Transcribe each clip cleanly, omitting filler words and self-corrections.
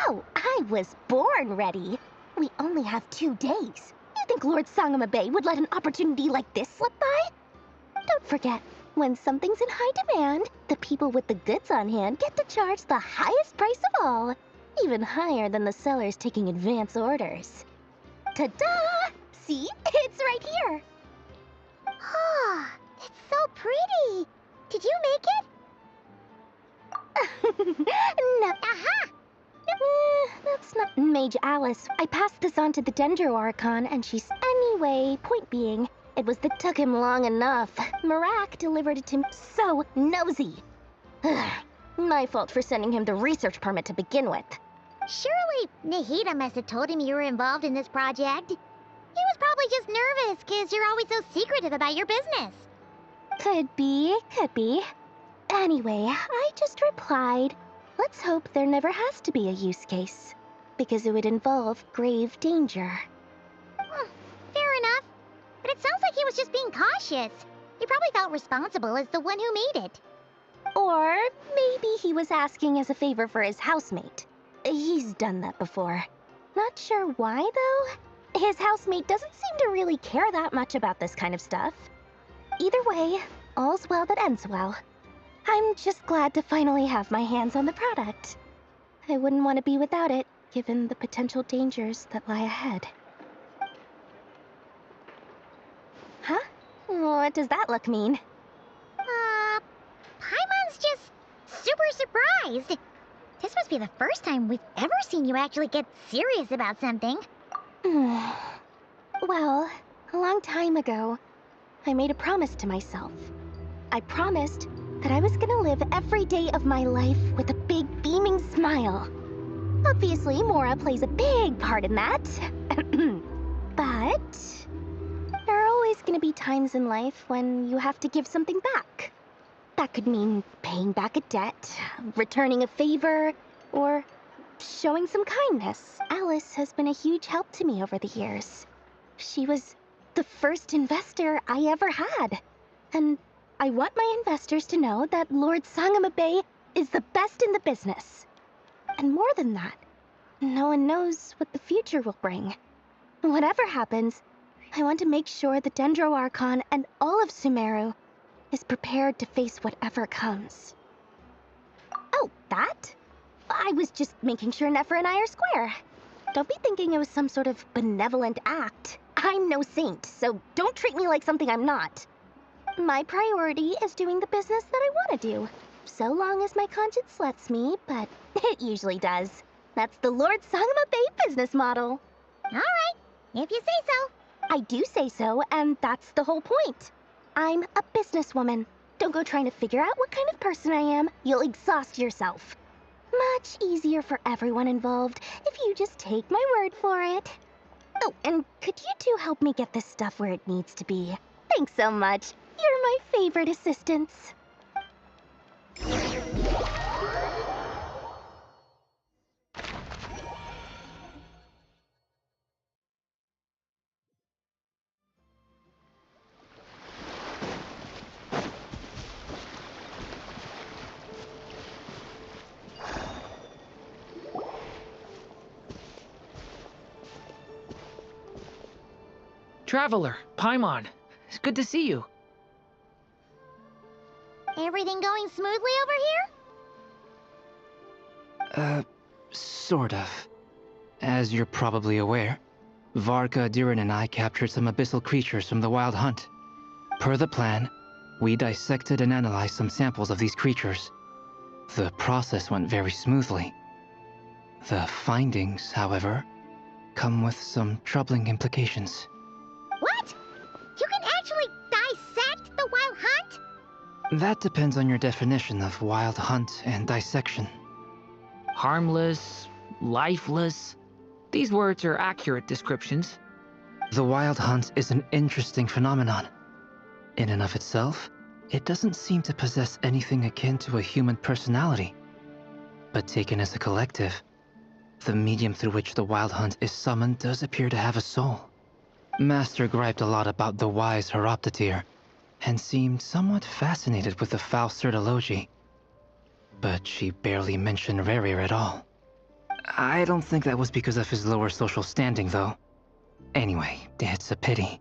Oh, I was born ready. We only have 2 days. You think Lord Sangamabe would let an opportunity like this slip by? Don't forget, when something's in high demand, the people with the goods on hand get to charge the highest price of all, even higher than the sellers taking advance orders. Ta-da! See? It's right here! Oh, it's so pretty! Did you make it? No. Aha! That's not Mage Alice. I passed this on to the Dendro Archon, and she's... Anyway, point being, it was that took him long enough. Marak delivered it to me. So nosy. My fault for sending him the research permit to begin with. Surely Nahida must have told him you were involved in this project. He was probably just nervous because you're always so secretive about your business. Could be. Anyway, I just replied, let's hope there never has to be a use case, because it would involve grave danger. Fair enough. But it sounds like he was just being cautious. He probably felt responsible as the one who made it. Or maybe he was asking as a favor for his housemate. He's done that before. Not sure why, though. His housemate doesn't seem to really care that much about this kind of stuff. Either way, all's well that ends well. I'm just glad to finally have my hands on the product. I wouldn't want to be without it, given the potential dangers that lie ahead. Huh? What does that look mean? Paimon's just super surprised. This must be the first time we've ever seen you actually get serious about something. Well, a long time ago, I made a promise to myself. I promised that I was gonna live every day of my life with a big beaming smile. Obviously, Mora plays a big part in that. But there are always gonna be times in life when you have to give something back. That could mean paying back a debt, returning a favor, or showing some kindness. Alice has been a huge help to me over the years. She was the first investor I ever had. And I want my investors to know that Lord Sangamabe is the best in the business. And more than that, no one knows what the future will bring. Whatever happens, I want to make sure the Dendro Archon and all of Sumeru is prepared to face whatever comes. Oh, that? I was just making sure Nefer and I are square. Don't be thinking it was some sort of benevolent act. I'm no saint, so don't treat me like something I'm not. My priority is doing the business that I want to do, so long as my conscience lets me, but it usually does. That's the Lord Sangamabe business model. All right, if you say so. I do say so, and that's the whole point. I'm a businesswoman. Don't go trying to figure out what kind of person I am. You'll exhaust yourself. Much easier for everyone involved if you just take my word for it. Oh, and could you two help me get this stuff where it needs to be? Thanks so much. You're my favorite assistants. Traveler, Paimon, it's good to see you. Everything going smoothly over here? Sort of. As you're probably aware, Varka, Durin, and I captured some abyssal creatures from the Wild Hunt. Per the plan, we dissected and analyzed some samples of these creatures. The process went very smoothly. The findings, however, come with some troubling implications. What? You can actually dissect the Wild Hunt? That depends on your definition of Wild Hunt and dissection. Harmless, lifeless. These words are accurate descriptions. The Wild Hunt is an interesting phenomenon. In and of itself, it doesn't seem to possess anything akin to a human personality. But taken as a collective, the medium through which the Wild Hunt is summoned does appear to have a soul. Master griped a lot about the wise Horoptatyr, and seemed somewhat fascinated with the foul Certology. But she barely mentioned Rächer at all. I don't think that was because of his lower social standing, though. Anyway, it's a pity.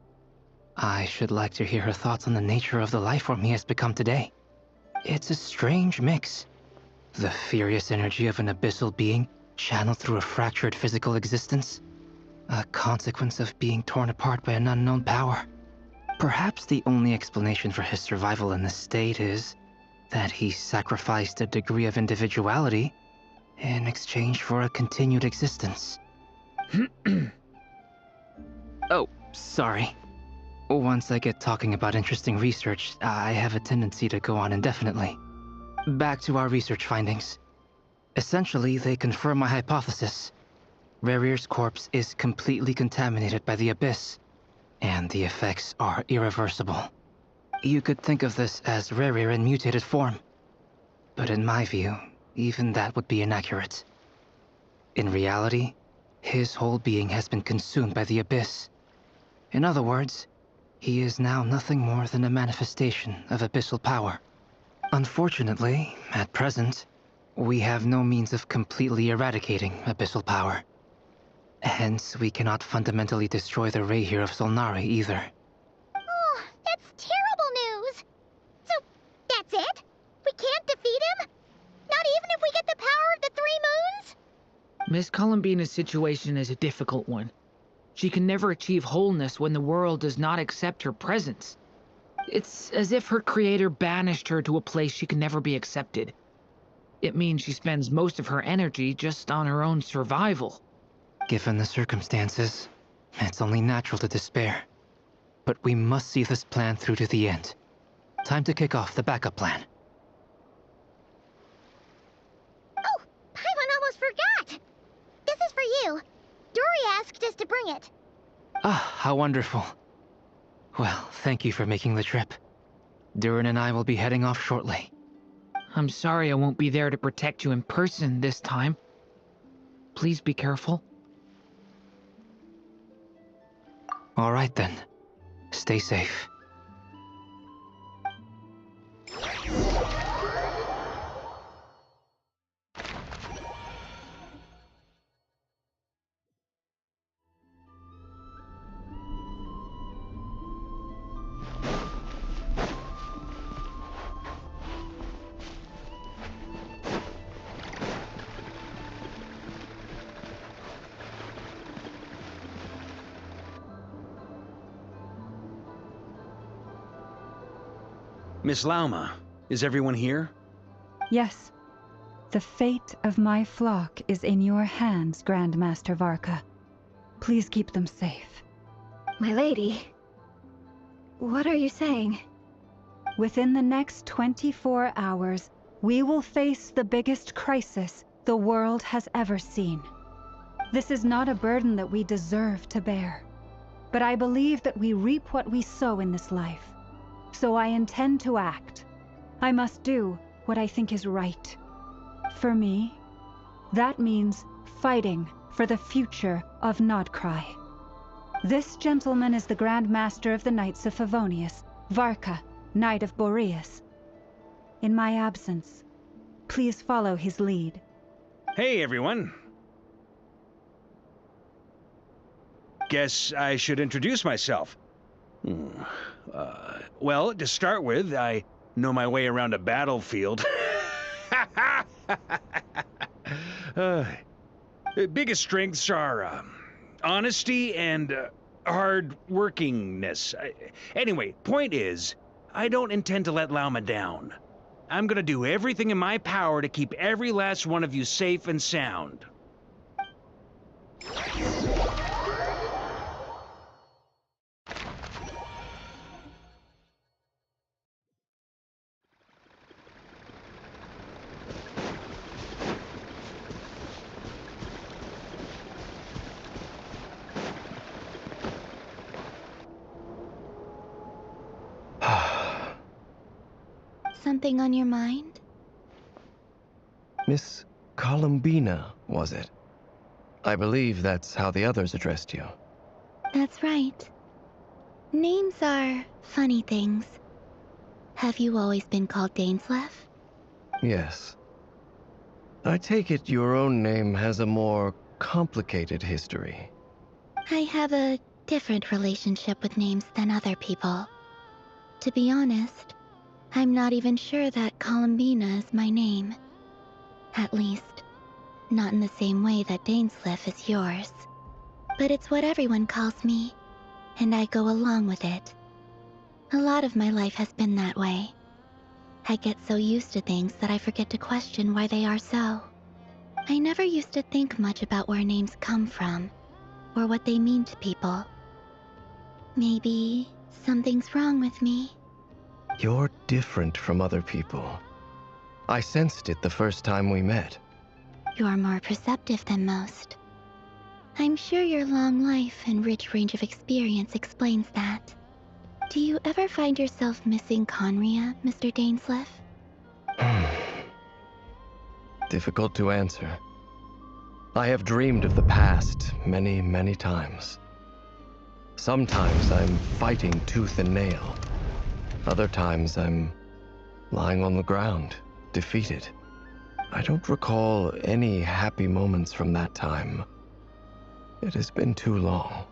I should like to hear her thoughts on the nature of the life form he has become today. It's a strange mix. The furious energy of an abyssal being channeled through a fractured physical existence. A consequence of being torn apart by an unknown power. Perhaps the only explanation for his survival in this state is that he sacrificed a degree of individuality in exchange for a continued existence. Oh, sorry. Once I get talking about interesting research, I have a tendency to go on indefinitely. Back to our research findings. Essentially, they confirm my hypothesis. Rächer's corpse is completely contaminated by the Abyss, and the effects are irreversible. You could think of this as Rächer in mutated form. But in my view, even that would be inaccurate. In reality, his whole being has been consumed by the Abyss. In other words, he is now nothing more than a manifestation of abyssal power. Unfortunately, at present, we have no means of completely eradicating abyssal power. Hence, we cannot fundamentally destroy the Rächer of Solnari either. Oh, that's terrible news! So, that's it? We can't defeat him? Not even if we get the power of the Three Moons? Miss Columbina's situation is a difficult one. She can never achieve wholeness when the world does not accept her presence. It's as if her creator banished her to a place she can never be accepted. It means she spends most of her energy just on her own survival. Given the circumstances, it's only natural to despair. But we must see this plan through to the end. Time to kick off the backup plan. Oh, Paimon almost forgot! This is for you. Dory asked us to bring it. Ah, how wonderful. Well, thank you for making the trip. Durin and I will be heading off shortly. I'm sorry I won't be there to protect you in person this time. Please be careful. All right then. Stay safe. Miss Lauma, is everyone here? Yes. The fate of my flock is in your hands, Grandmaster Varka. Please keep them safe. My lady. What are you saying? Within the next 24 hours, we will face the biggest crisis the world has ever seen. This is not a burden that we deserve to bear, but I believe that we reap what we sow in this life. So I intend to act. I must do what I think is right. For me, that means fighting for the future of Nodcry. This gentleman is the Grand Master of the Knights of Favonius, Varka, Knight of Boreas. In my absence, please follow his lead. Hey, everyone. Guess I should introduce myself. Well, to start with, I know my way around a battlefield. Biggest strengths are honesty and hard workingness. Anyway, point is, I don't intend to let Lauma down. I'm gonna do everything in my power to keep every last one of you safe and sound. Something on your mind? Miss Columbina, was it? I believe that's how the others addressed you. That's right. Names are funny things. Have you always been called Dainslev? Yes. I take it your own name has a more complicated history. I have a different relationship with names than other people. To be honest, I'm not even sure that Columbina is my name. At least, not in the same way that Dainsleif is yours. But it's what everyone calls me, and I go along with it. A lot of my life has been that way. I get so used to things that I forget to question why they are so. I never used to think much about where names come from, or what they mean to people. Maybe something's wrong with me. You're different from other people. I sensed it the first time we met. You're more perceptive than most. I'm sure your long life and rich range of experience explains that. Do you ever find yourself missing Conria, Mr. Dainsleif? Difficult to answer. I have dreamed of the past many, many times. Sometimes I'm fighting tooth and nail. Other times I'm lying on the ground, defeated. I don't recall any happy moments from that time. It has been too long.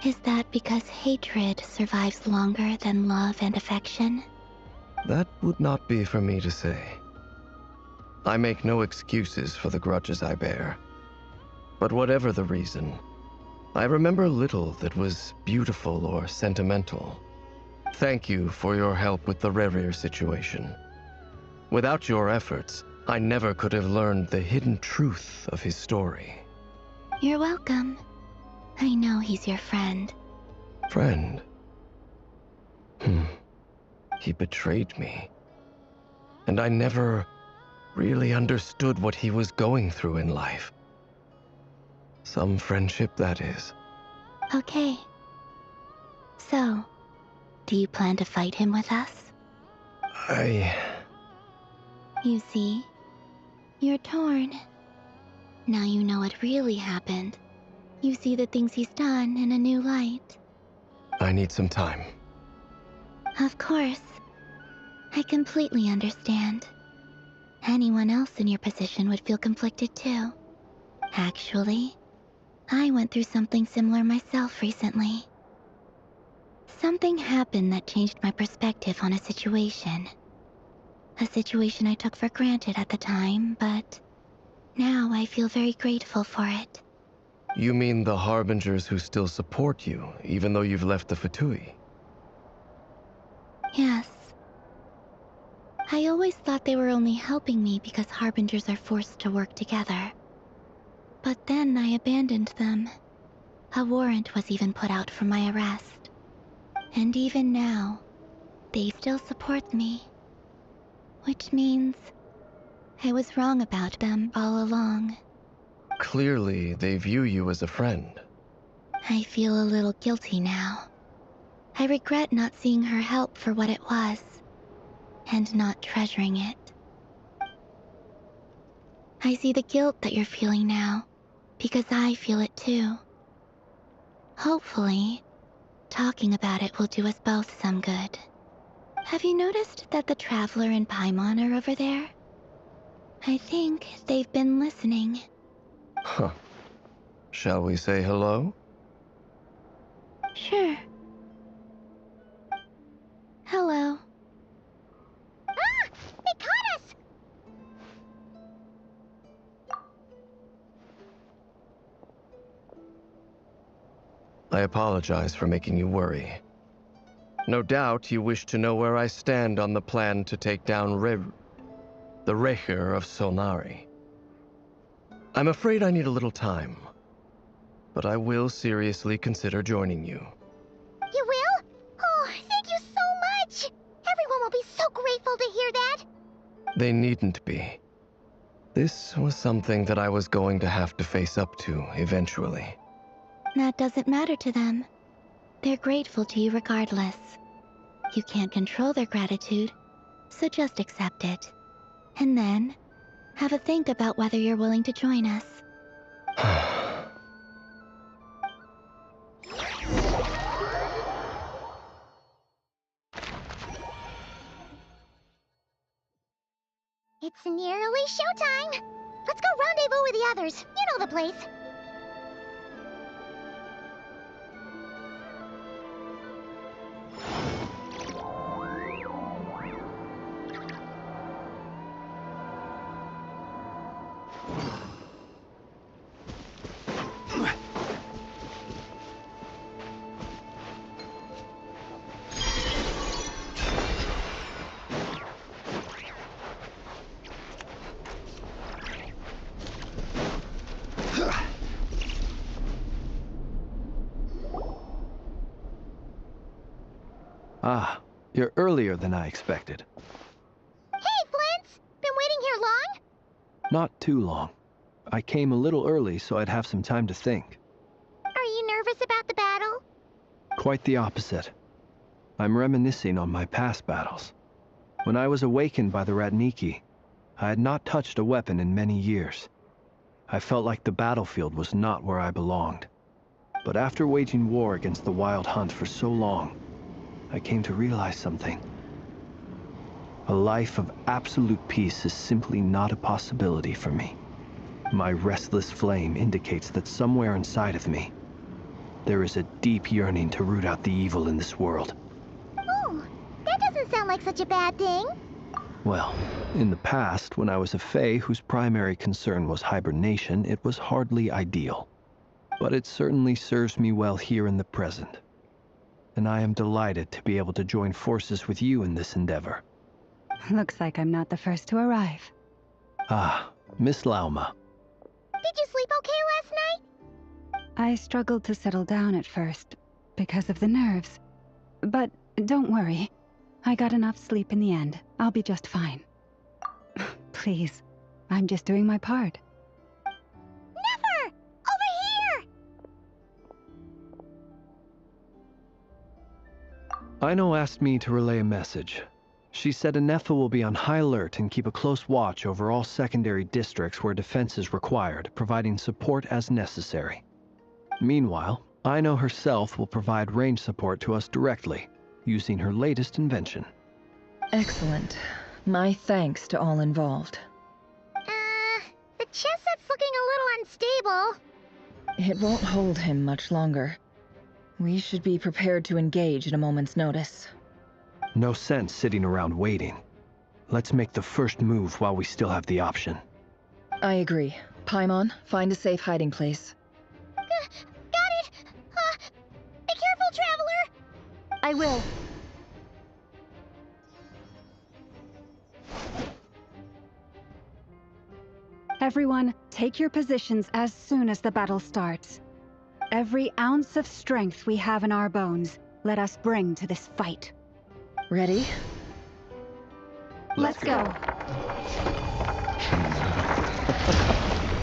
Is that because hatred survives longer than love and affection? That would not be for me to say. I make no excuses for the grudges I bear. But whatever the reason, I remember little that was beautiful or sentimental. Thank you for your help with the Rächer situation. Without your efforts, I never could have learned the hidden truth of his story. You're welcome. I know he's your friend. Friend? He betrayed me. And I never really understood what he was going through in life. Some friendship, that is. Okay. So, do you plan to fight him with us? You see, you're torn. Now you know what really happened. You see the things he's done in a new light. I need some time. Of course. I completely understand. Anyone else in your position would feel conflicted too. Actually, I went through something similar myself recently. Something happened that changed my perspective on a situation. A situation I took for granted at the time, but now I feel very grateful for it. You mean the Harbingers who still support you, even though you've left the Fatui? Yes. I always thought they were only helping me because Harbingers are forced to work together. But then I abandoned them. A warrant was even put out for my arrest. And even now, they still support me. Which means I was wrong about them all along. Clearly, they view you as a friend. I feel a little guilty now. I regret not seeing her help for what it was, and not treasuring it. I see the guilt that you're feeling now, because I feel it too. Hopefully, talking about it will do us both some good. Have you noticed that the Traveler and Paimon are over there? I think they've been listening. Huh. Shall we say hello? Sure. Hello. Ah! They caught us! I apologize for making you worry. No doubt you wish to know where I stand on the plan to take down the Rächer of Solnari. I'm afraid I need a little time, but I will seriously consider joining you. You will? Oh, thank you so much! Everyone will be so grateful to hear that! They needn't be. This was something that I was going to have to face up to eventually. That doesn't matter to them. They're grateful to you regardless. You can't control their gratitude, so just accept it. And then, have a think about whether you're willing to join us. It's nearly showtime! Let's go rendezvous with the others. You know the place. Ah, you're earlier than I expected. Hey, Flint's! Been waiting here long? Not too long. I came a little early so I'd have some time to think. Are you nervous about the battle? Quite the opposite. I'm reminiscing on my past battles. When I was awakened by the Ratniki, I had not touched a weapon in many years. I felt like the battlefield was not where I belonged. But after waging war against the Wild Hunt for so long, I came to realize something. A life of absolute peace is simply not a possibility for me. My restless flame indicates that somewhere inside of me, there is a deep yearning to root out the evil in this world. Oh, that doesn't sound like such a bad thing. Well, in the past, when I was a Fae whose primary concern was hibernation, it was hardly ideal. But it certainly serves me well here in the present. And I am delighted to be able to join forces with you in this endeavor. Looks like I'm not the first to arrive. Ah, Miss Lauma. Did you sleep okay last night? I struggled to settle down at first, because of the nerves. But don't worry. I got enough sleep in the end. I'll be just fine. Please, I'm just doing my part. Never! Over here! Aino asked me to relay a message. She said Anefa will be on high alert and keep a close watch over all secondary districts where defense is required, providing support as necessary. Meanwhile, Aino herself will provide range support to us directly, using her latest invention. Excellent. My thanks to all involved. The chess set's looking a little unstable. It won't hold him much longer. We should be prepared to engage at a moment's notice. No sense sitting around waiting. Let's make the first move while we still have the option. I agree. Paimon, find a safe hiding place. Got it! Be careful, Traveler! I will. Everyone, take your positions as soon as the battle starts. Every ounce of strength we have in our bones, let us bring to this fight. Ready? Let's go.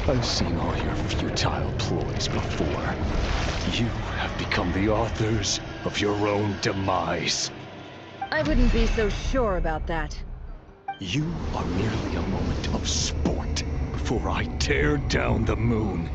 I've seen all your futile ploys before. You have become the authors of your own demise. I wouldn't be so sure about that. You are merely a moment of sport before I tear down the moon.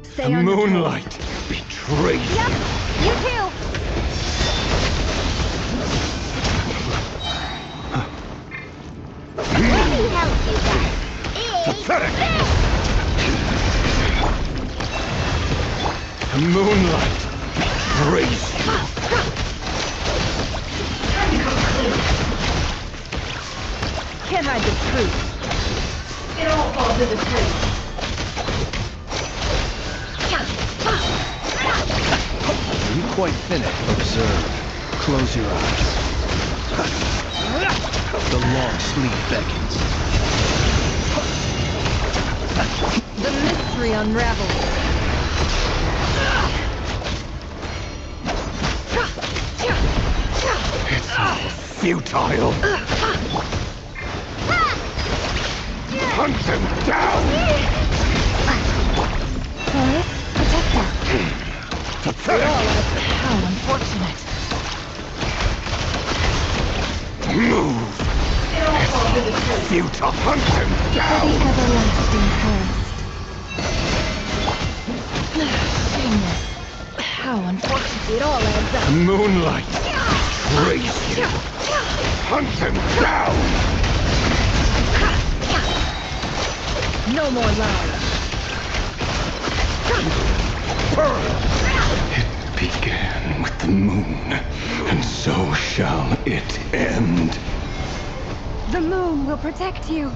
Stay The on your toes. moonlight betrays you. Yep, you too. Let me help you guys. Pathetic! The moonlight betrays you. Can't hide the truth. It all falls to the truth. You quite finished. Observe. Close your eyes. The long sleep beckons. The mystery unravels. It's all futile. Hunt them down! Forest, protect us. Pathetic! How unfortunate. Move! Futile. Hunt him For the down! everlasting forest. Shameless. How unfortunate. It all adds up. Moonlight betrays you. Hunt him down! No more lies. It began with the moon, and so shall it end. The moon will protect you.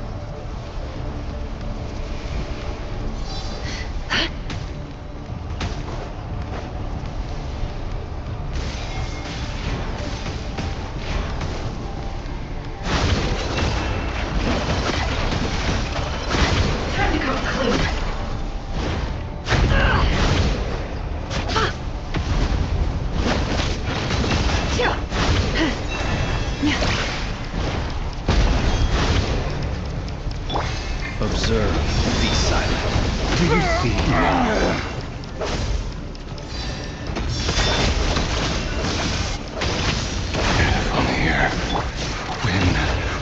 Observe. Be silent. Do you see? From here, when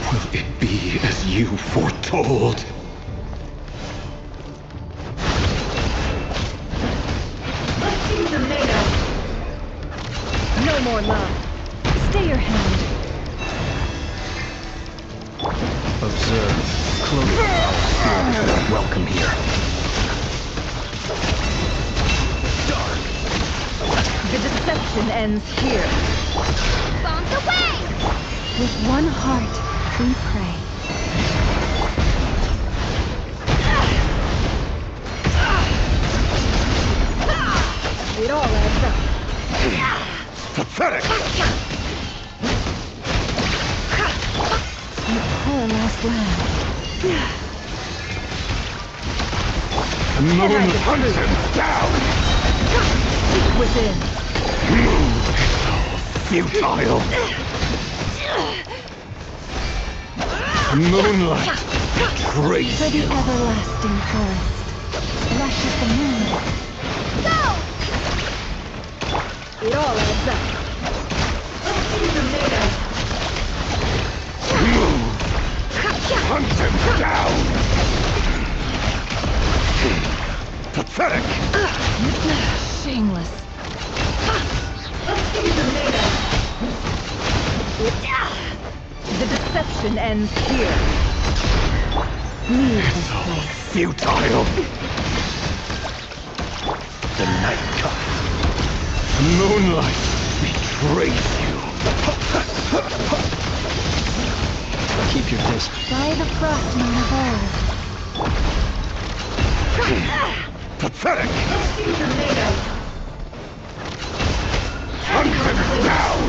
will it be as you foretold? No more love. Stay your hand. Observe. Close. Welcome here. Dark. The deception ends here. Bombs away! With one heart, we pray. It all adds up. Pathetic. Your poor last land. The moon hunts him down. Seek within. Futile. Moonlight betrays For the you. everlasting forest. Rush of the moon. Go! It all adds up. Hunt him down. Pathetic. Shameless. The deception ends here. Leave this place. Futile. The night comes. Moonlight betrays you. Keep your distance. By the frost moon of old. Pathetic. Hunt him down.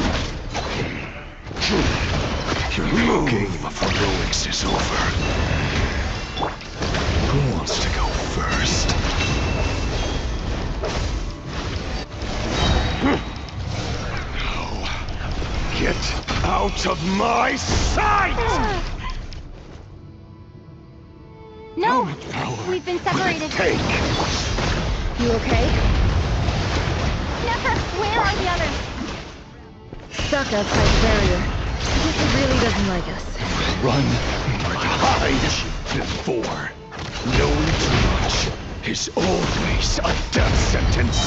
Your game of heroics is over. Who wants to go first? No. Get out of my sight! No! Power We've been will it separated. take? You okay? Never! Where are the others? Stuck outside the barrier. I guess he really doesn't like us. Run or hide before. Knowing too much is always a death sentence.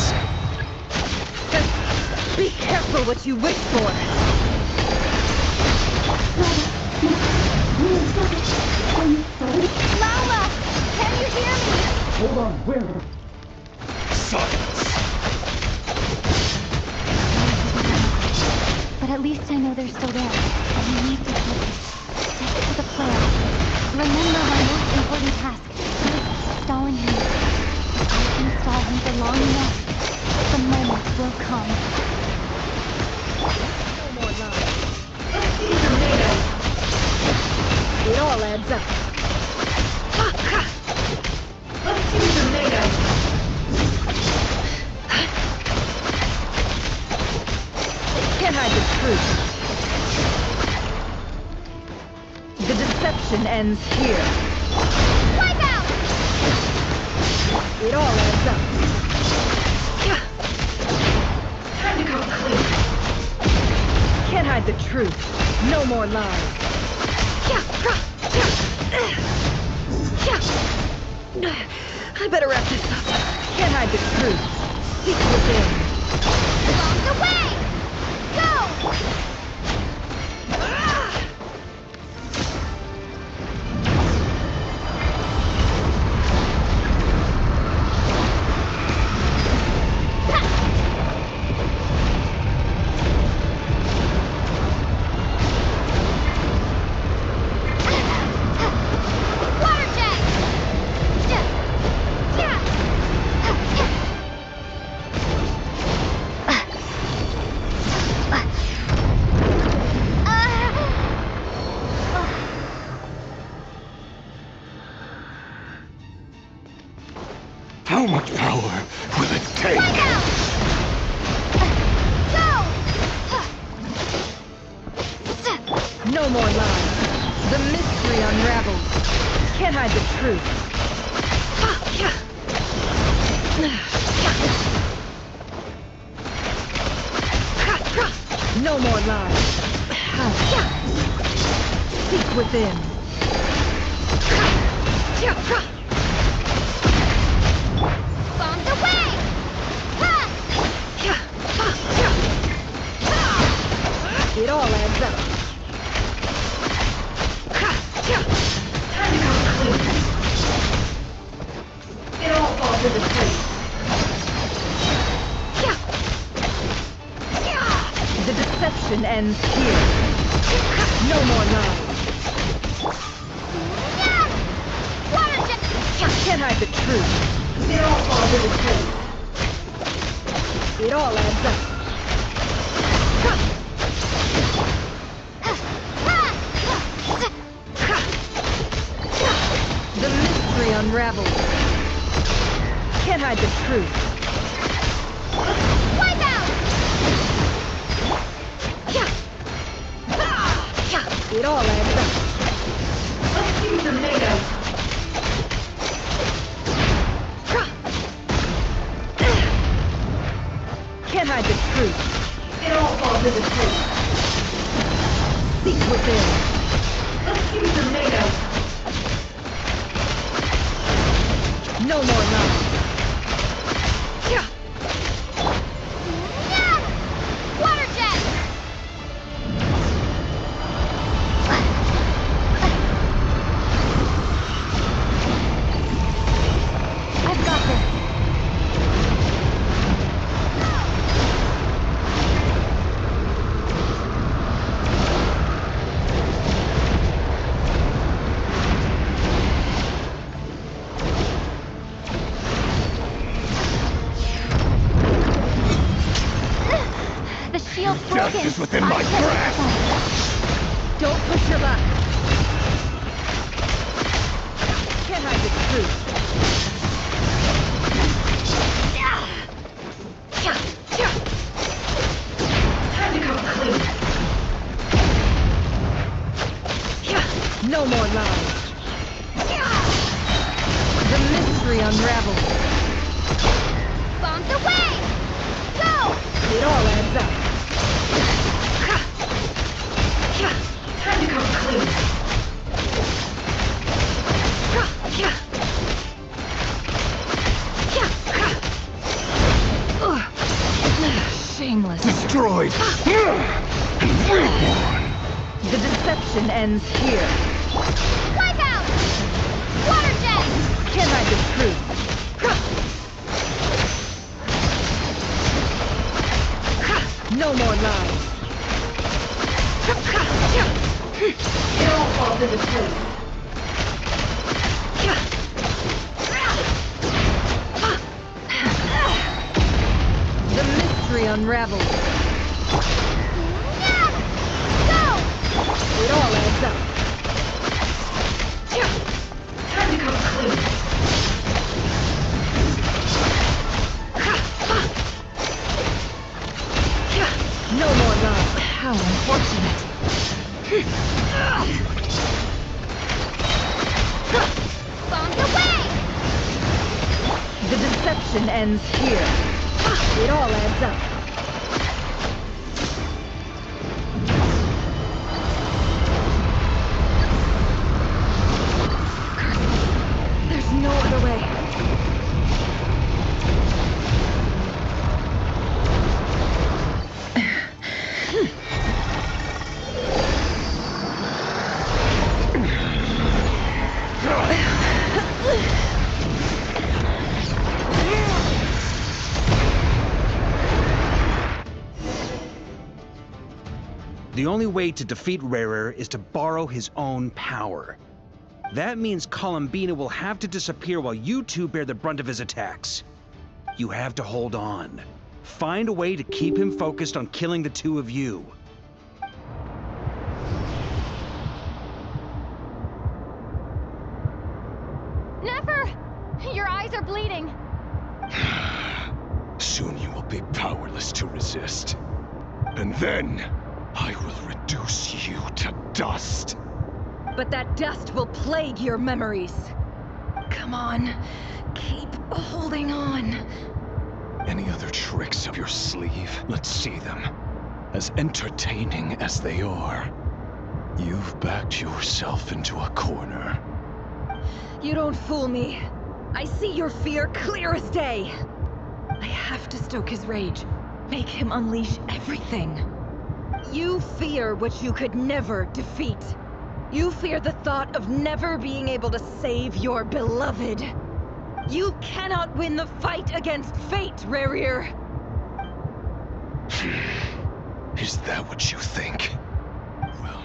Be careful what you wish for. Lala! Can you hear me? Silence. But at least I know they're still there. We need to focus. Stick to the plan. Remember my most important task. Stalling him. If I can stall him for long enough, the moment will come. No more lies. It all adds up. Can't hide the truth. The deception ends here. Wipe out! It all adds up. Time to go clean. Can't hide the truth. No more lies. I better wrap this up. Can't hide the truth. Seek within. Along the way! Go! How much power will it take? No more lies. The mystery unravels. Can't hide the truth. No more lies. Seek within. Bomb the way! It all adds up. It all falls into place. The deception ends here. No more lies. Water jet! Can't hide the truth. It all falls into place. It all adds up. The mystery unravels. Can't hide the truth. Wipe out! It all adds up. Let's see what they're made of. Can't hide the truth. It all falls into place. Seek within. Let's see what they're made of. No more lies. Water jet! I've got this. The shield's broken. Death is within my grasp! Don't push your luck. Can't hide the truth. Time to come clean. No more lies. The mystery unravels. Bomb the way! Go! It all adds up. Time to come clean. Shameless. Destroyed! And reborn! The deception ends here. Wipe out! Water jet! Can't hide the truth. No more lies. It all falls into place. The mystery unravels. Go! It all adds up. Time to come clean. No more love. How unfortunate. Bomb the way! The deception ends here. It all adds up. There's no other way. The only way to defeat Rächer is to borrow his own power. That means Columbina will have to disappear while you two bear the brunt of his attacks. You have to hold on. Find a way to keep him focused on killing the two of you. Never! Your eyes are bleeding. Soon you will be powerless to resist. And then, I will reduce you to dust. But that dust will plague your memories. Come on, keep holding on. Any other tricks up your sleeve? Let's see them. As entertaining as they are, you've backed yourself into a corner. You don't fool me. I see your fear clear as day. I have to stoke his rage, make him unleash everything. You fear what you could never defeat. You fear the thought of never being able to save your beloved. You cannot win the fight against fate, Rächer. Is that what you think? Well,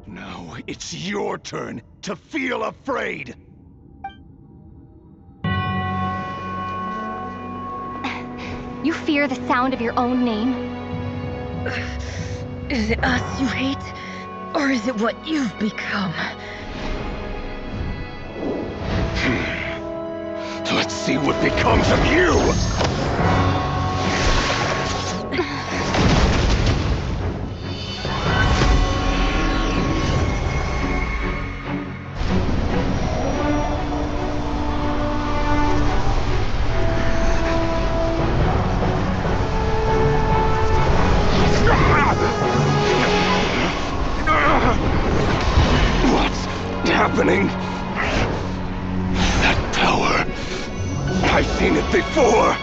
now it's your turn to feel afraid! You fear the sound of your own name? Is it us you hate? Or is it what you've become? Let's see what becomes of you! What's happening? That power. I've seen it before.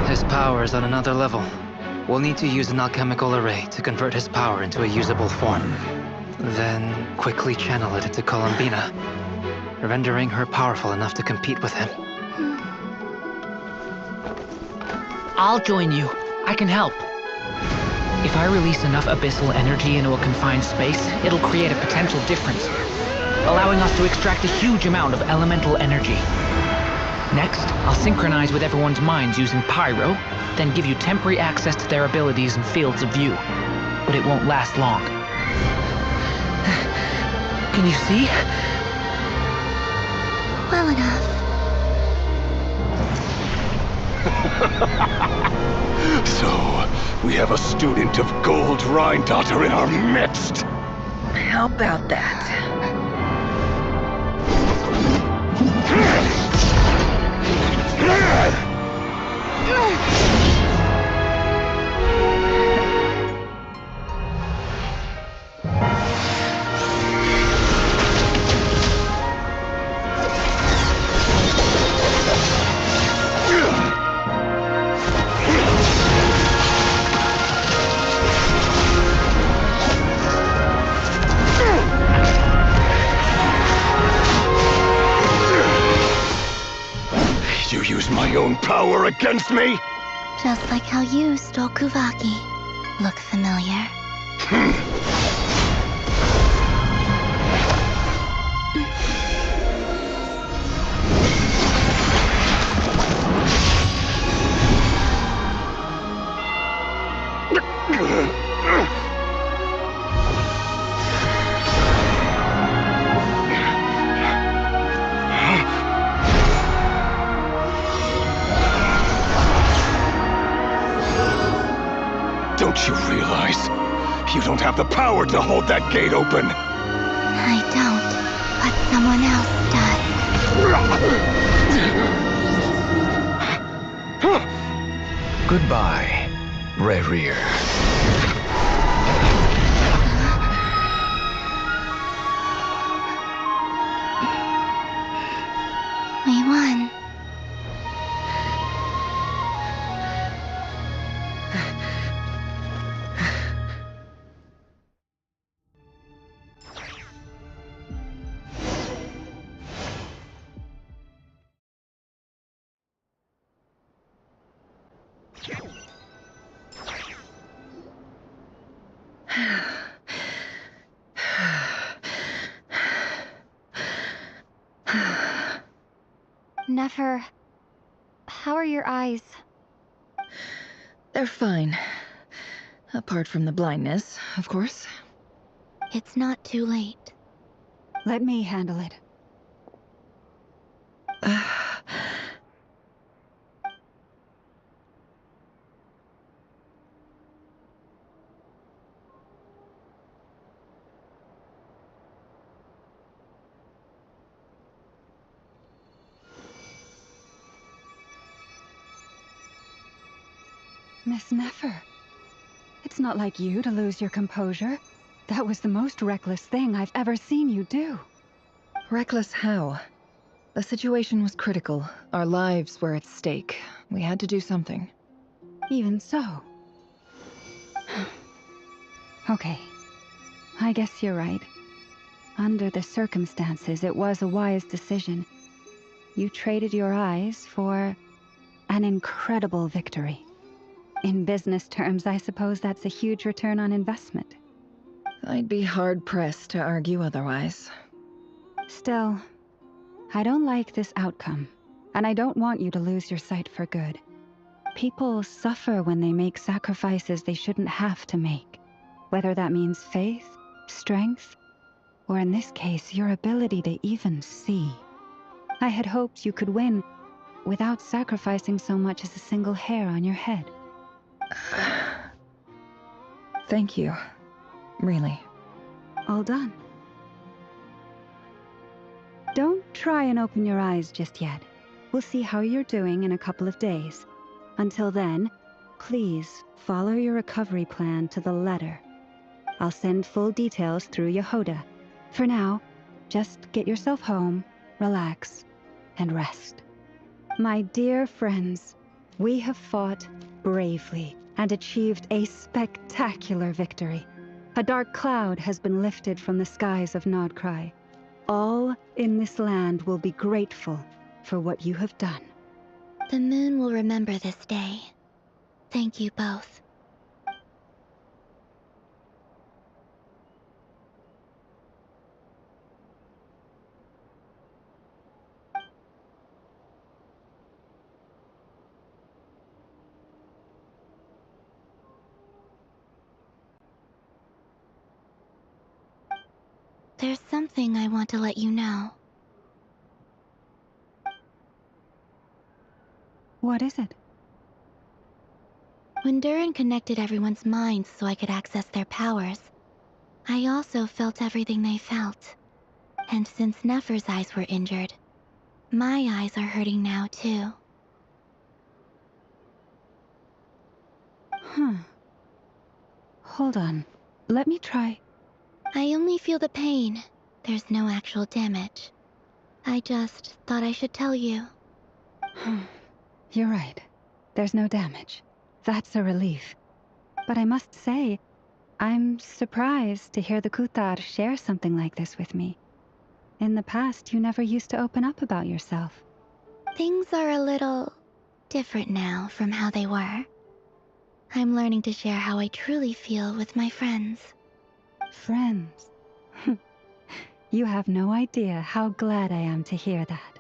His power is on another level. We'll need to use an alchemical array to convert his power into a usable form. Then quickly channel it into Columbina, rendering her powerful enough to compete with him. I'll join you. I can help. If I release enough abyssal energy into a confined space, it'll create a potential difference, allowing us to extract a huge amount of elemental energy. Next, I'll synchronize with everyone's minds using pyro, then give you temporary access to their abilities and fields of view. But it won't last long. Can you see? Well enough. So, we have a student of Gold Rheindotter in our midst. How about that? You use my own power against me? Just like how you stole Kuvaki. Look familiar? Don't you realize? You don't have the power to hold that gate open. I don't, but someone else does. Goodbye, Rächer. Nefer, how are your eyes? They're fine. Apart from the blindness, of course. It's not too late. Let me handle it. Miss Nefer, it's not like you to lose your composure. That was the most reckless thing I've ever seen you do. Reckless how? The situation was critical. Our lives were at stake. We had to do something. Even so. Okay. I guess you're right. Under the circumstances, it was a wise decision. You traded your eyes for an incredible victory. In business terms, I suppose that's a huge return on investment. I'd be hard-pressed to argue otherwise. Still, I don't like this outcome, and I don't want you to lose your sight for good. People suffer when they make sacrifices they shouldn't have to make, whether that means faith, strength, or in this case, your ability to even see. I had hoped you could win without sacrificing so much as a single hair on your head. Thank you. Really. All done. Don't try and open your eyes just yet. We'll see how you're doing in a couple of days. Until then, please follow your recovery plan to the letter. I'll send full details through Yehoda. For now, just get yourself home, relax, and rest. My dear friends, we have fought bravely and achieved a spectacular victory. A dark cloud has been lifted from the skies of Nodcry. All in this land will be grateful for what you have done. The moon will remember this day. Thank you both. There's something I want to let you know. What is it? When Durin connected everyone's minds so I could access their powers, I also felt everything they felt. And since Nefer's eyes were injured, my eyes are hurting now too. Hold on. Let me try. I only feel the pain. There's no actual damage. I just thought I should tell you. You're right. There's no damage. That's a relief. But I must say, I'm surprised to hear the Kutar share something like this with me. In the past, you never used to open up about yourself. Things are a little different now from how they were. I'm learning to share how I truly feel with my friends. Friends? You have no idea how glad I am to hear that.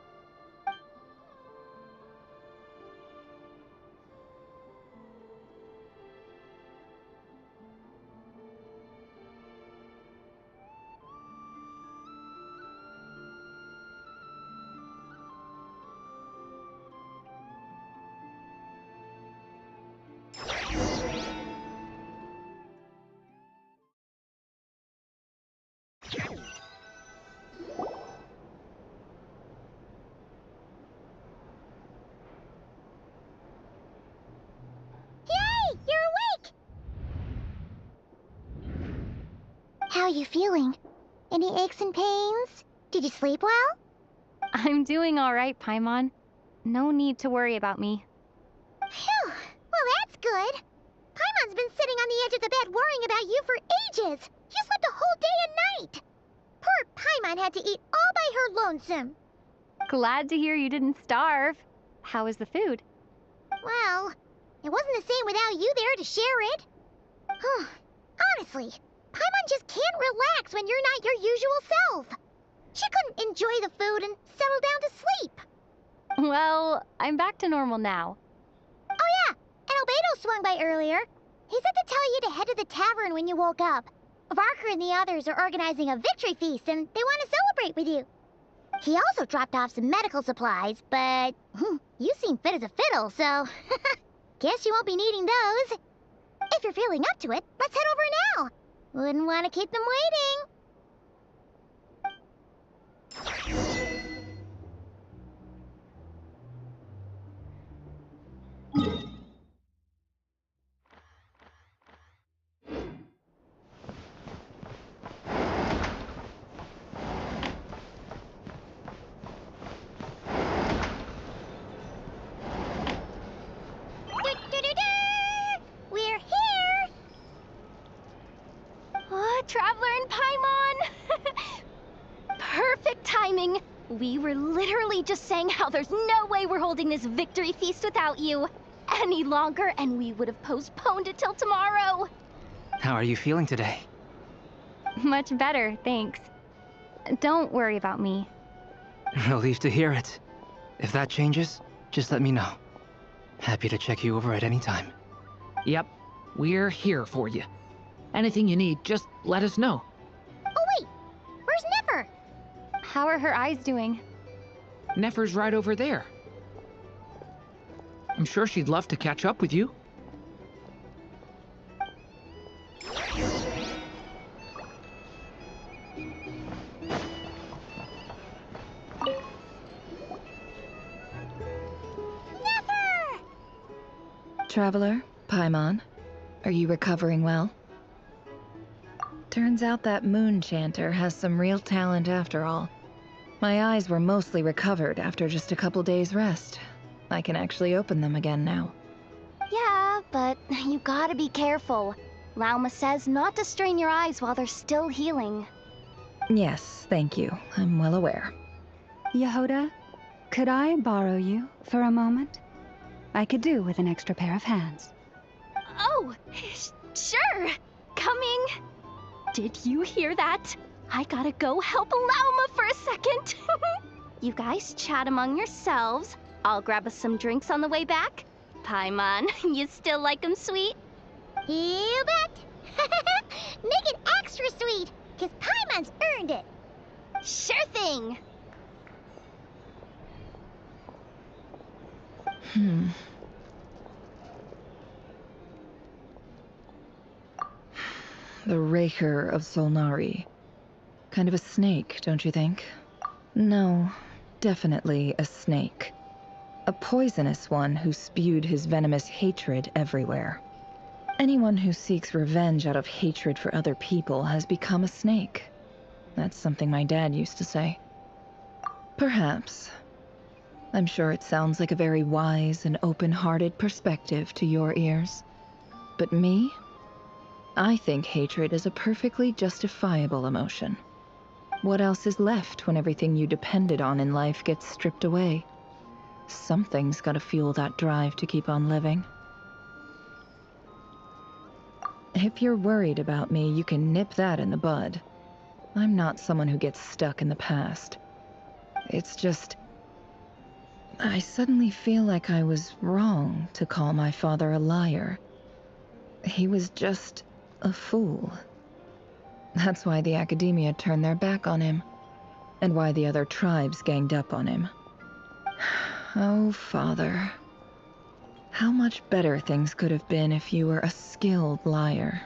How are you feeling? Any aches and pains? Did you sleep well? I'm doing all right, Paimon. No need to worry about me. Phew, well that's good. Paimon's been sitting on the edge of the bed worrying about you for ages. You slept a whole day and night. Poor Paimon had to eat all by her lonesome. Glad to hear you didn't starve. How was the food? Well, it wasn't the same without you there to share it. Honestly, Paimon just can't relax when you're not your usual self. She couldn't enjoy the food and settle down to sleep. Well, I'm back to normal now. Oh yeah, and Albedo swung by earlier. He said to tell you to head to the tavern when you woke up. Varker and the others are organizing a victory feast and they want to celebrate with you. He also dropped off some medical supplies, but you seem fit as a fiddle, so guess you won't be needing those. If you're feeling up to it, let's head over now. Wouldn't want to keep them waiting. We're here! Traveler and Paimon! Perfect timing! We were literally just saying how there's no way we're holding this victory feast without you any longer, and we would have postponed it till tomorrow. How are you feeling today? Much better, thanks. Don't worry about me. Relieved to hear it. If that changes, just let me know. Happy to check you over at any time. Yep, we're here for you. Anything you need, just let us know. Oh wait, where's Nefer? How are her eyes doing? Nefer's right over there. I'm sure she'd love to catch up with you. Nefer! Traveler, Paimon, are you recovering well? Turns out that moon chanter has some real talent after all. My eyes were mostly recovered after just a couple days' rest. I can actually open them again now. Yeah, but you gotta be careful. Lauma says not to strain your eyes while they're still healing. Yes, thank you. I'm well aware. Yehoda, could I borrow you for a moment? I could do with an extra pair of hands. Oh, sure. Coming. Did you hear that? I gotta go help Lauma for a second. You guys chat among yourselves. I'll grab us some drinks on the way back. Paimon, you still like 'em sweet? You bet! Make it extra sweet, cause Paimon's earned it. Sure thing. The Rächer of Solnari. Kind of a snake, don't you think? No, definitely a snake. A poisonous one who spewed his venomous hatred everywhere. Anyone who seeks revenge out of hatred for other people has become a snake. That's something my dad used to say. Perhaps. I'm sure it sounds like a very wise and open-hearted perspective to your ears. But me? I think hatred is a perfectly justifiable emotion. What else is left when everything you depended on in life gets stripped away? Something's gotta fuel that drive to keep on living. If you're worried about me, you can nip that in the bud. I'm not someone who gets stuck in the past. It's just... I suddenly feel like I was wrong to call my father a liar. He was just a fool. That's why the academia turned their back on him, and why the other tribes ganged up on him. Oh, Father. How much better things could have been if you were a skilled liar.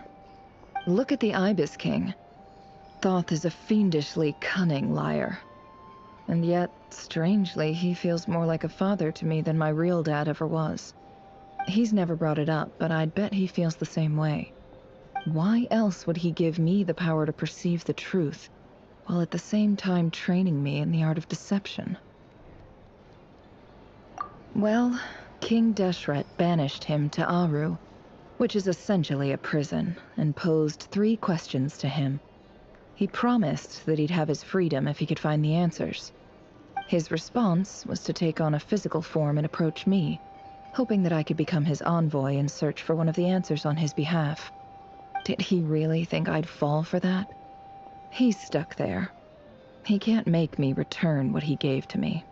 Look at the Ibis King. Thoth is a fiendishly cunning liar. And yet, strangely, he feels more like a father to me than my real dad ever was. He's never brought it up, but I'd bet he feels the same way. Why else would he give me the power to perceive the truth, while at the same time training me in the art of deception? Well, King Deshret banished him to Aru, which is essentially a prison, and posed 3 questions to him. He promised that he'd have his freedom if he could find the answers. His response was to take on a physical form and approach me, hoping that I could become his envoy and search for one of the answers on his behalf. Did he really think I'd fall for that? He's stuck there. He can't make me return what he gave to me.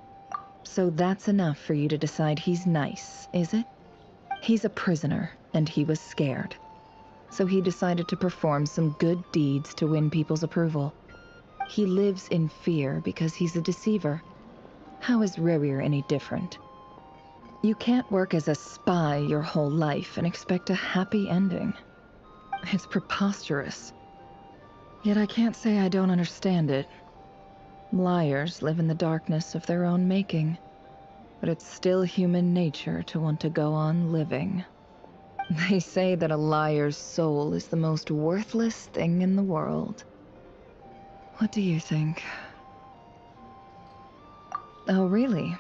So that's enough for you to decide he's nice, is it? He's a prisoner, and he was scared. So he decided to perform some good deeds to win people's approval. He lives in fear because he's a deceiver. How is Rächer any different? You can't work as a spy your whole life and expect a happy ending. It's preposterous. Yet I can't say I don't understand it. Liars live in the darkness of their own making, but it's still human nature to want to go on living. They say that a liar's soul is the most worthless thing in the world. What do you think? Oh, really?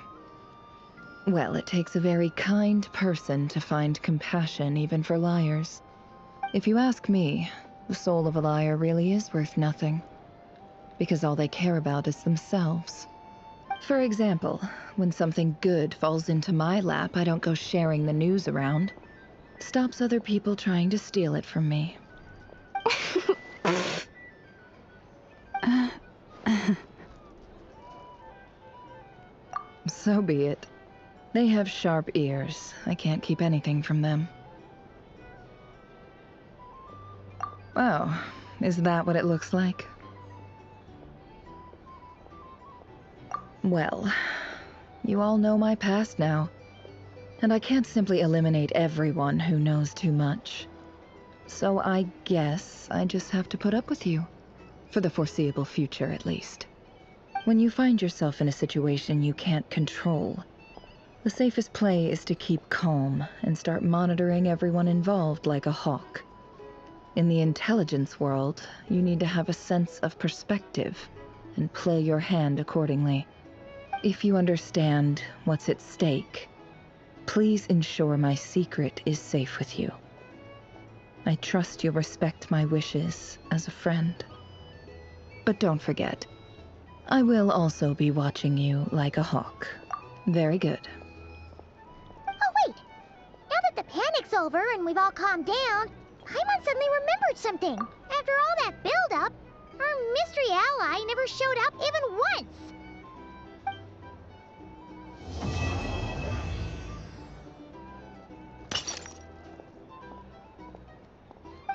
Well, it takes a very kind person to find compassion even for liars. If you ask me, the soul of a liar really is worth nothing, because all they care about is themselves. For example, when something good falls into my lap, I don't go sharing the news around. Stops other people trying to steal it from me. So be it. They have sharp ears. I can't keep anything from them. Oh, is that what it looks like? Well, you all know my past now, and I can't simply eliminate everyone who knows too much. So I guess I just have to put up with you, for the foreseeable future at least. When you find yourself in a situation you can't control, the safest play is to keep calm and start monitoring everyone involved like a hawk. In the intelligence world, you need to have a sense of perspective and play your hand accordingly. If you understand what's at stake, please ensure my secret is safe with you. I trust you'll respect my wishes as a friend. But don't forget, I will also be watching you like a hawk. Very good. Oh, wait! Now that the panic's over and we've all calmed down, Paimon suddenly remembered something. After all that build-up, our mystery ally never showed up even once.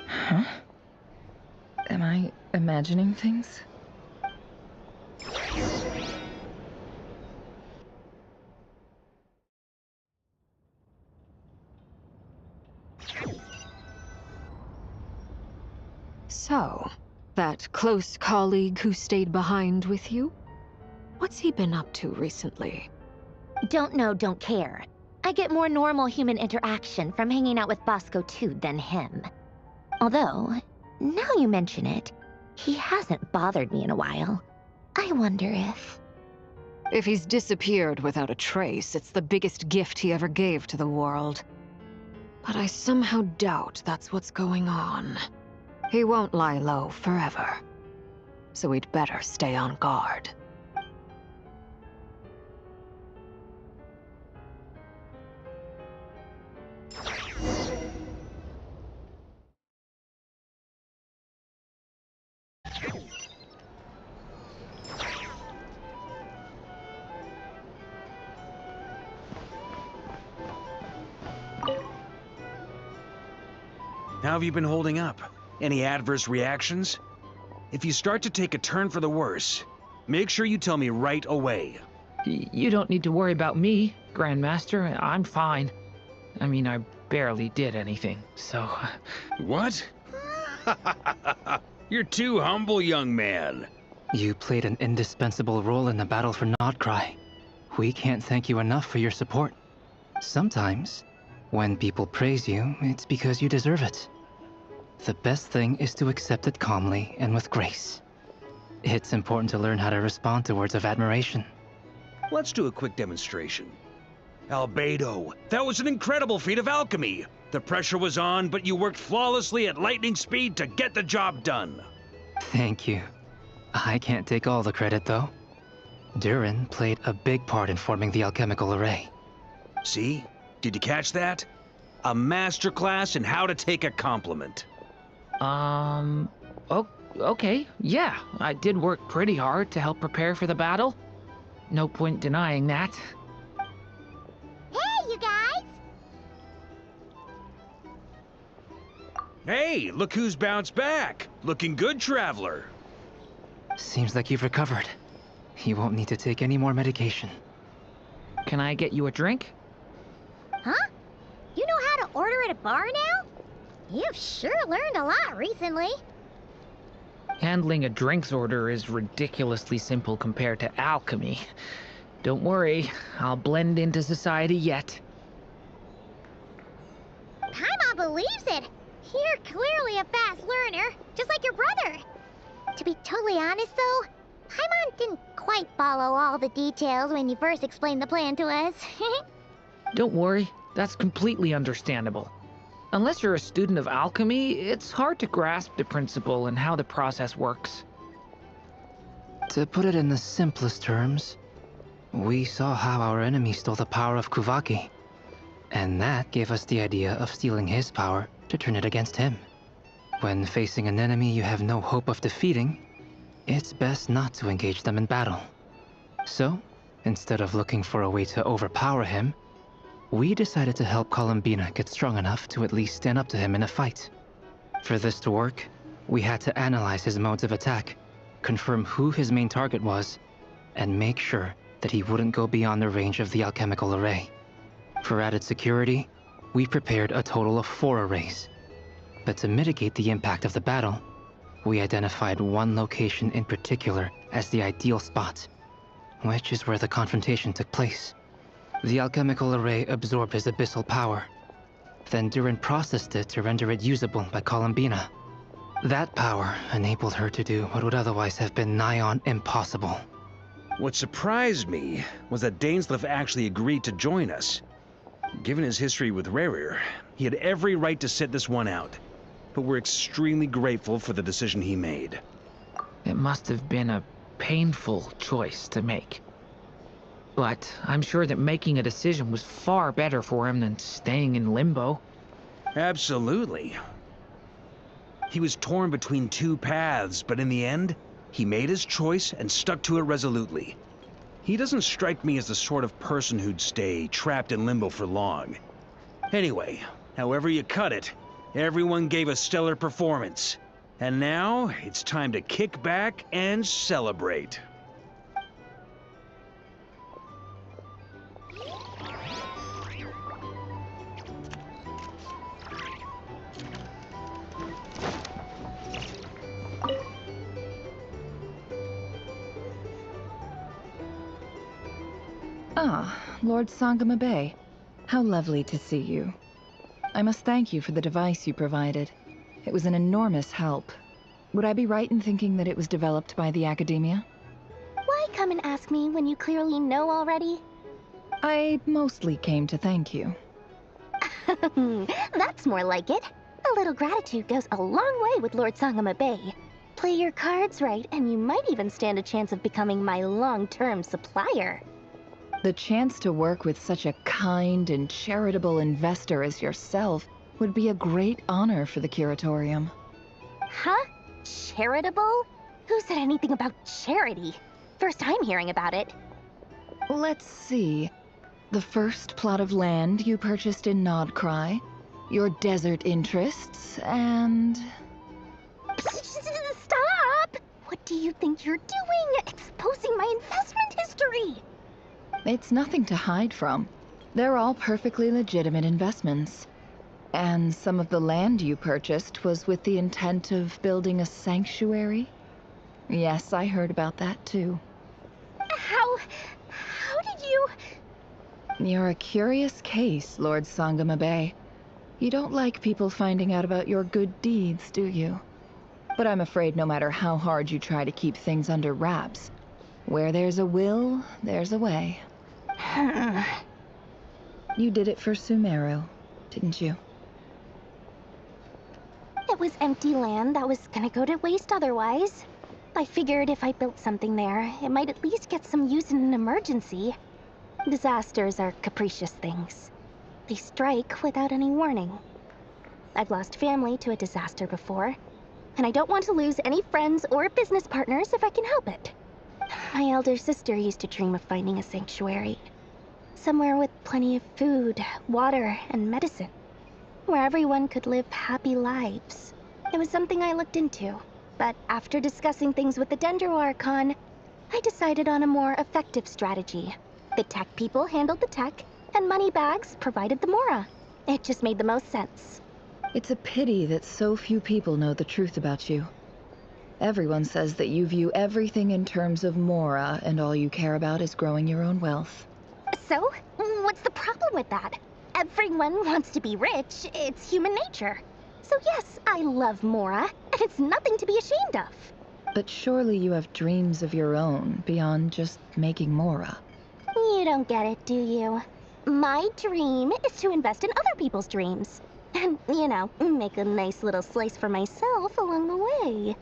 Huh? Am I imagining things? So, that close colleague who stayed behind with you? What's he been up to recently? Don't know, don't care. I get more normal human interaction from hanging out with Bosco too than him. Although, now you mention it, he hasn't bothered me in a while. I wonder if... If he's disappeared without a trace, it's the biggest gift he ever gave to the world. But I somehow doubt that's what's going on. He won't lie low forever. So we'd better stay on guard. How have you been holding up? Any adverse reactions? If you start to take a turn for the worse, make sure you tell me right away. You don't need to worry about me, Grandmaster. I'm fine. I mean, I barely did anything, so... What? You're too humble, young man. You played an indispensable role in the battle for Notcry. We can't thank you enough for your support. Sometimes, when people praise you, it's because you deserve it. The best thing is to accept it calmly and with grace. It's important to learn how to respond to words of admiration. Let's do a quick demonstration. Albedo, that was an incredible feat of alchemy. The pressure was on, but you worked flawlessly at lightning speed to get the job done. Thank you. I can't take all the credit, though. Durin played a big part in forming the alchemical array. See? Did you catch that? A masterclass in how to take a compliment. Okay, yeah. I did work pretty hard to help prepare for the battle. No point denying that. Hey, look who's bounced back. Looking good, traveler. Seems like you've recovered. You won't need to take any more medication. Can I get you a drink? Huh? You know how to order at a bar now? You've sure learned a lot recently. Handling a drinks order is ridiculously simple compared to alchemy. Don't worry, I'll blend into society yet. Paimon believes it. You're clearly a fast learner, just like your brother. To be totally honest, though, Paimon didn't quite follow all the details when you first explained the plan to us. Don't worry, that's completely understandable. Unless you're a student of alchemy, it's hard to grasp the principle and how the process works. To put it in the simplest terms, we saw how our enemy stole the power of Kuvaki, and that gave us the idea of stealing his power to turn it against him. When facing an enemy you have no hope of defeating, it's best not to engage them in battle. So, instead of looking for a way to overpower him, we decided to help Columbina get strong enough to at least stand up to him in a fight. For this to work, we had to analyze his modes of attack, confirm who his main target was, and make sure that he wouldn't go beyond the range of the alchemical array. For added security, we prepared a total of 4 arrays. But to mitigate the impact of the battle, we identified one location in particular as the ideal spot, which is where the confrontation took place. The alchemical array absorbed his abyssal power. Then Durin processed it to render it usable by Columbina. That power enabled her to do what would otherwise have been nigh on impossible. What surprised me was that Dainsleif actually agreed to join us. Given his history with Rächer, he had every right to sit this one out. But we're extremely grateful for the decision he made. It must have been a painful choice to make. But I'm sure that making a decision was far better for him than staying in limbo. Absolutely. He was torn between 2 paths, but in the end, he made his choice and stuck to it resolutely. He doesn't strike me as the sort of person who'd stay trapped in limbo for long. Anyway, however you cut it, everyone gave a stellar performance. And now, it's time to kick back and celebrate. Ah, Lord Sangama Bay. How lovely to see you. I must thank you for the device you provided. It was an enormous help. Would I be right in thinking that it was developed by the Academia? Why come and ask me when you clearly know already? I mostly came to thank you. That's more like it. A little gratitude goes a long way with Lord Sangama Bay. Play your cards right, and you might even stand a chance of becoming my long-term supplier. The chance to work with such a kind and charitable investor as yourself would be a great honor for the Curatorium. Huh? Charitable? Who said anything about charity? First time hearing about it. Let's see. The first plot of land you purchased in Nodcry, your desert interests, and... Stop! What do you think you're doing? Exposing my investment history! It's nothing to hide from. They're all perfectly legitimate investments. And some of the land you purchased was with the intent of building a sanctuary? Yes, I heard about that too. How did you... You're a curious case, Lord Sangama Bay. You don't like people finding out about your good deeds, do you? But I'm afraid no matter how hard you try to keep things under wraps, where there's a will, there's a way. You did it for Sumeru, didn't you? It was empty land that was gonna go to waste otherwise. I figured if I built something there, it might at least get some use in an emergency. Disasters are capricious things. They strike without any warning. I've lost family to a disaster before, and I don't want to lose any friends or business partners if I can help it. My elder sister used to dream of finding a sanctuary. Somewhere with plenty of food, water, and medicine. where everyone could live happy lives. It was something I looked into, but after discussing things with the Dendro Archon, I decided on a more effective strategy. The tech people handled the tech, and Moneybags provided the Mora. It just made the most sense. It's a pity that so few people know the truth about you. Everyone says that you view everything in terms of Mora, and all you care about is growing your own wealth. So, what's the problem with that? Everyone wants to be rich. It's human nature. So yes, I love Mora, and it's nothing to be ashamed of. But surely you have dreams of your own, beyond just making Mora. You don't get it, do you? My dream is to invest in other people's dreams. And, make a nice little slice for myself along the way.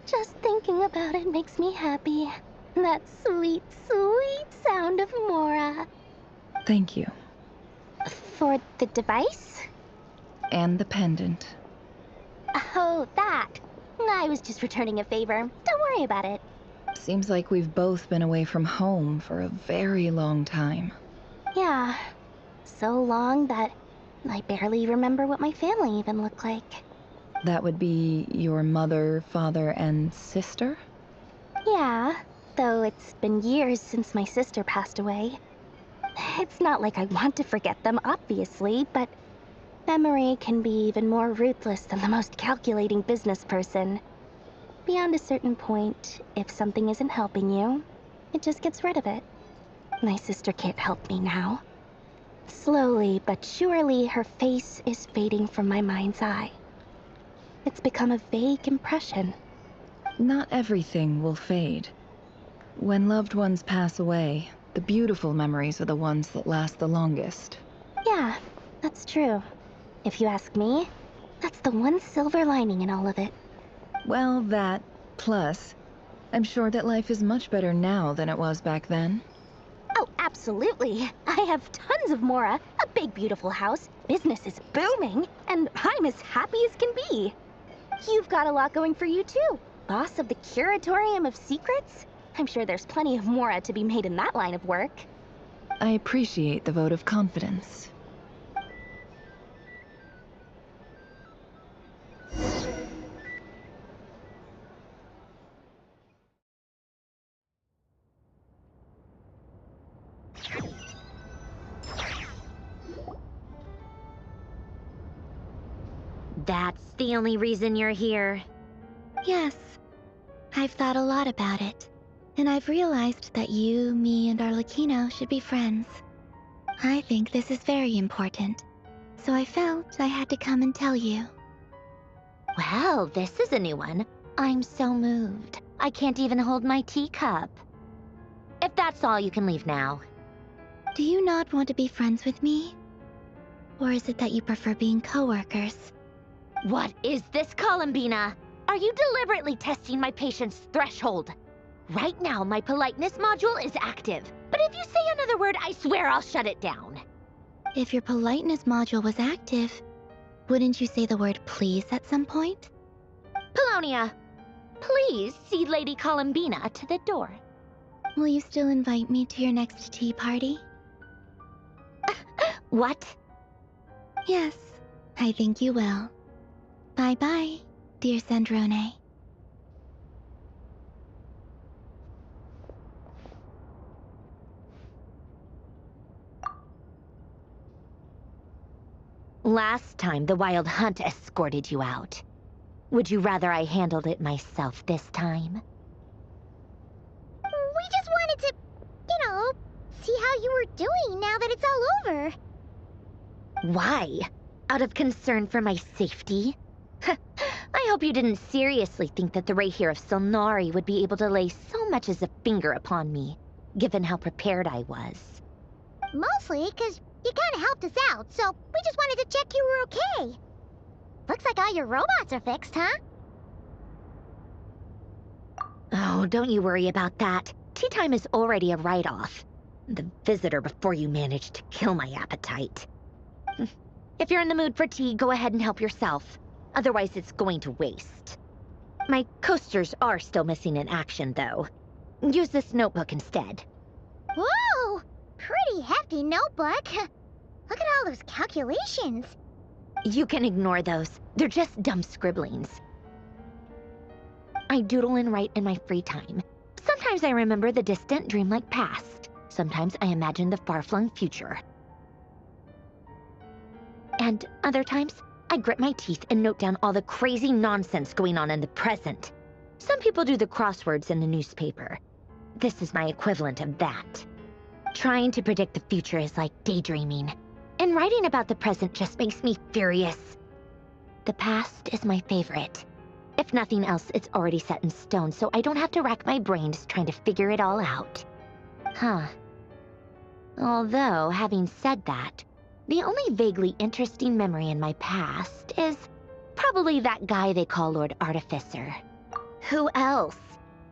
Just thinking about it makes me happy. That sweet, sweet sound of Mora. Thank you. For the device? And the pendant. Oh, that. I was just returning a favor. Don't worry about it. Seems like we've both been away from home for a very long time. Yeah. So long that I barely remember what my family even looked like. That would be your mother, father, and sister? Yeah, though it's been years since my sister passed away. It's not like I want to forget them, obviously, but memory can be even more ruthless than the most calculating business person. Beyond a certain point, if something isn't helping you, it just gets rid of it. My sister can't help me now. Slowly but surely, her face is fading from my mind's eye. It's become a vague impression. Not everything will fade. When loved ones pass away, the beautiful memories are the ones that last the longest. Yeah, that's true. If you ask me, that's the one silver lining in all of it. Well, that, plus, I'm sure that life is much better now than it was back then. Oh, absolutely. I have tons of Mora, a big beautiful house, business is booming, and I'm as happy as can be. You've got a lot going for you too. Boss of the Curatorium of Secrets? I'm sure there's plenty of Mora to be made in that line of work. I appreciate the vote of confidence. That's the only reason you're here. Yes. I've thought a lot about it. And I've realized that you, me, and Arlecchino should be friends. I think this is very important. So I felt I had to come and tell you. Well, this is a new one. I'm so moved. I can't even hold my teacup. If that's all, you can leave now. Do you not want to be friends with me? Or is it that you prefer being coworkers? What is this, Columbina? Are you deliberately testing my patience threshold? Right now, my politeness module is active. But if you say another word, I swear I'll shut it down. If your politeness module was active, wouldn't you say the word please at some point? Polonia, please see Lady Columbina to the door. Will you still invite me to your next tea party? What? Yes, I think you will. Bye-bye, dear Sandrone. Last time, the Wild Hunt escorted you out. Would you rather I handled it myself this time? We just wanted to, see how you were doing now that it's all over. Why? Out of concern for my safety? I hope you didn't seriously think that the Rächer of Solnari would be able to lay so much as a finger upon me, given how prepared I was. Mostly because you kind of helped us out, so we just wanted to check you were okay. Looks like all your robots are fixed, huh? Oh, don't you worry about that. Tea time is already a write-off. The visitor before you managed to kill my appetite. If you're in the mood for tea, go ahead and help yourself. Otherwise, it's going to waste. My coasters are still missing in action, though. Use this notebook instead. Whoa! Pretty hefty notebook. Look at all those calculations. You can ignore those. They're just dumb scribblings. I doodle and write in my free time. Sometimes I remember the distant, dreamlike past. Sometimes I imagine the far-flung future. And other times, I grit my teeth and note down all the crazy nonsense going on in the present. Some people do the crosswords in the newspaper. This is my equivalent of that. Trying to predict the future is like daydreaming, and writing about the present just makes me furious. The past is my favorite. If nothing else, it's already set in stone, so I don't have to rack my brains trying to figure it all out. Huh. Although, having said that, the only vaguely interesting memory in my past is probably that guy they call Lord Artificer. Who else?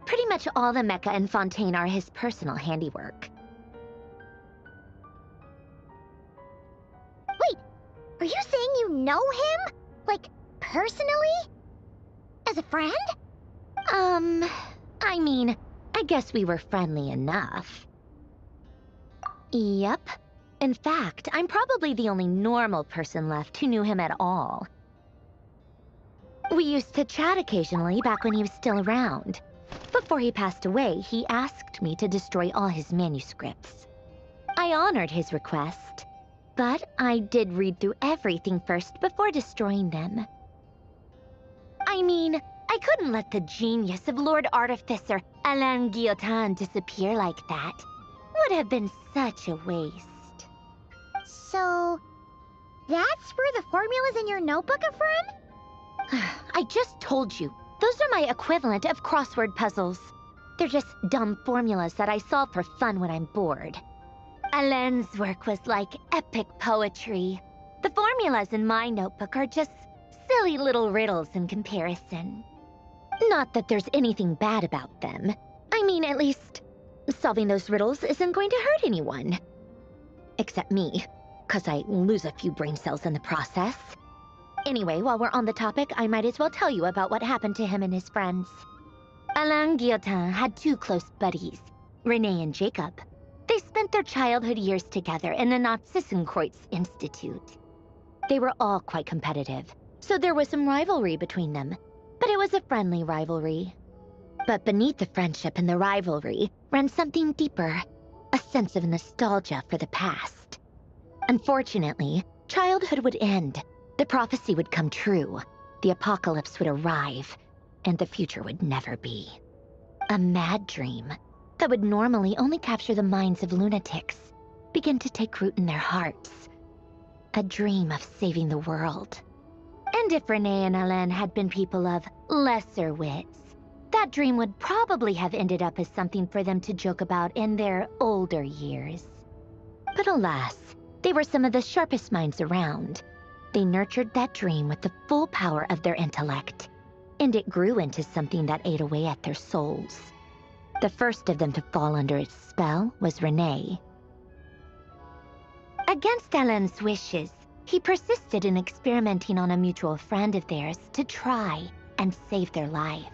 Pretty much all the mecha and Fontaine are his personal handiwork. Wait, are you saying you know him? Like, personally? As a friend? I mean, I guess we were friendly enough. Yep. In fact, I'm probably the only normal person left who knew him at all. We used to chat occasionally back when he was still around. Before he passed away, he asked me to destroy all his manuscripts. I honored his request, but I did read through everything first before destroying them. I mean, I couldn't let the genius of Lord Artificer Alain Guillotin disappear like that. Would have been such a waste. So, that's where the formula's in your notebook are from? I just told you. Those are my equivalent of crossword puzzles. They're just dumb formulas that I solve for fun when I'm bored. Alain's work was like epic poetry. The formulas in my notebook are just silly little riddles in comparison. Not that there's anything bad about them. I mean, at least, solving those riddles isn't going to hurt anyone. Except me, 'cause I lose a few brain cells in the process. Anyway, while we're on the topic, I might as well tell you about what happened to him and his friends. Alain Guillotin had two close buddies, Renee and Jacob. They spent their childhood years together in the Narzissenkreuz Institute. They were all quite competitive, so there was some rivalry between them, but it was a friendly rivalry. But beneath the friendship and the rivalry ran something deeper, a sense of nostalgia for the past. Unfortunately, childhood would end. The prophecy would come true, the apocalypse would arrive, and the future would never be. A mad dream that would normally only capture the minds of lunatics began to take root in their hearts. A dream of saving the world. And if Renee and Alain had been people of lesser wits, that dream would probably have ended up as something for them to joke about in their older years. But alas, they were some of the sharpest minds around. They nurtured that dream with the full power of their intellect, and it grew into something that ate away at their souls. The first of them to fall under its spell was Renee. Against Alain's wishes, he persisted in experimenting on a mutual friend of theirs to try and save their life.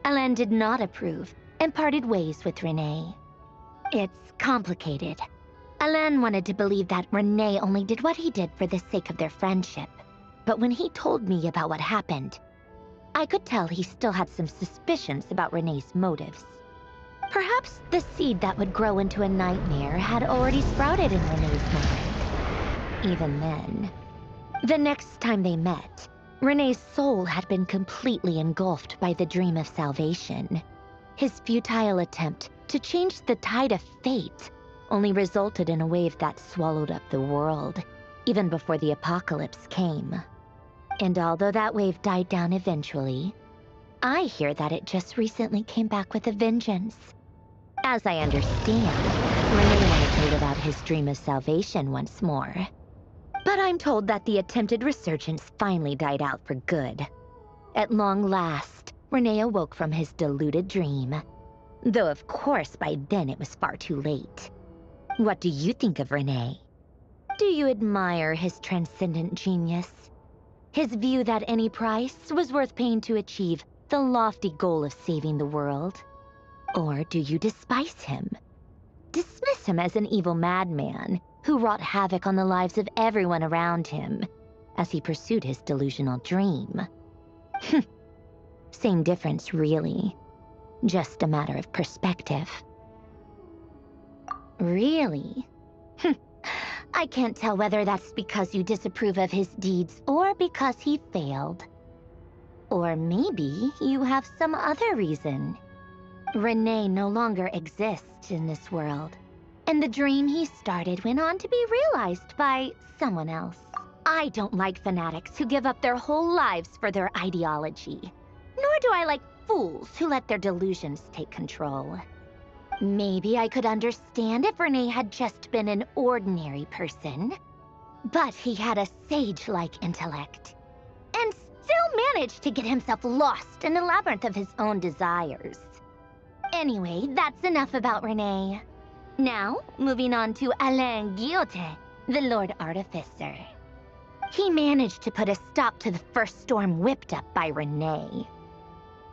Alain did not approve and parted ways with Renee. It's complicated. Alain wanted to believe that Renee only did what he did for the sake of their friendship. But when he told me about what happened, I could tell he still had some suspicions about Renee's motives. Perhaps the seed that would grow into a nightmare had already sprouted in Renee's mind. Even then. The next time they met, Renee's soul had been completely engulfed by the dream of salvation. His futile attempt to change the tide of fate only resulted in a wave that swallowed up the world, even before the apocalypse came. And although that wave died down eventually, I hear that it just recently came back with a vengeance. As I understand, Renee wanted to live out his dream of salvation once more. But I'm told that the attempted resurgence finally died out for good. At long last, Renee awoke from his deluded dream. Though of course by then it was far too late. What do you think of Renee? Do you admire his transcendent genius? His view that any price was worth paying to achieve the lofty goal of saving the world? Or do you despise him? Dismiss him as an evil madman, who wrought havoc on the lives of everyone around him as he pursued his delusional dream. Same difference, really. Just a matter of perspective. Really? I can't tell whether that's because you disapprove of his deeds or because he failed. Or maybe you have some other reason. Renee no longer exists in this world, and the dream he started went on to be realized by someone else. I don't like fanatics who give up their whole lives for their ideology, nor do I like fools who let their delusions take control. Maybe I could understand if Renee had just been an ordinary person, but he had a sage-like intellect, and still managed to get himself lost in a labyrinth of his own desires. Anyway, that's enough about Renee. Now, moving on to Alain Guillotin, the Lord Artificer. He managed to put a stop to the first storm whipped up by Renee.